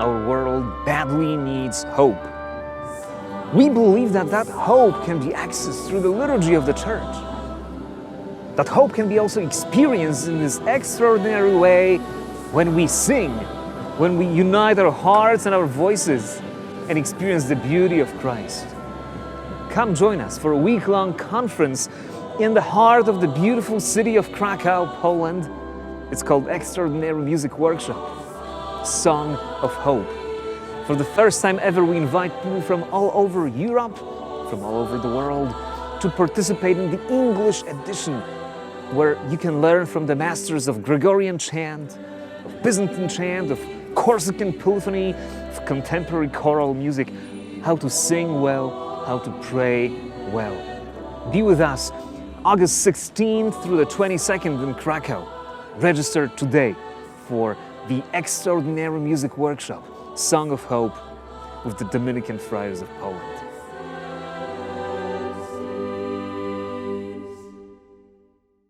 our world badly needs hope. We believe that hope can be accessed through the liturgy of the Church. That hope can be also experienced in this extraordinary way when we sing, when we unite our hearts and our voices and experience the beauty of Christ. Come join us for a week-long conference in the heart of the beautiful city of Krakow, Poland. It's called Extraordinary Music Workshop, Song of Hope. For the first time ever, we invite people from all over Europe, from all over the world, to participate in the English edition, where you can learn from the masters of Gregorian chant, of Byzantine chant, of Corsican polyphony, of contemporary choral music, how to sing well, how to pray well. Be with us August 16th through the 22nd in Krakow. Register today for the Extraordinary Music Workshop, Song of Hope, with the Dominican Friars of Poland.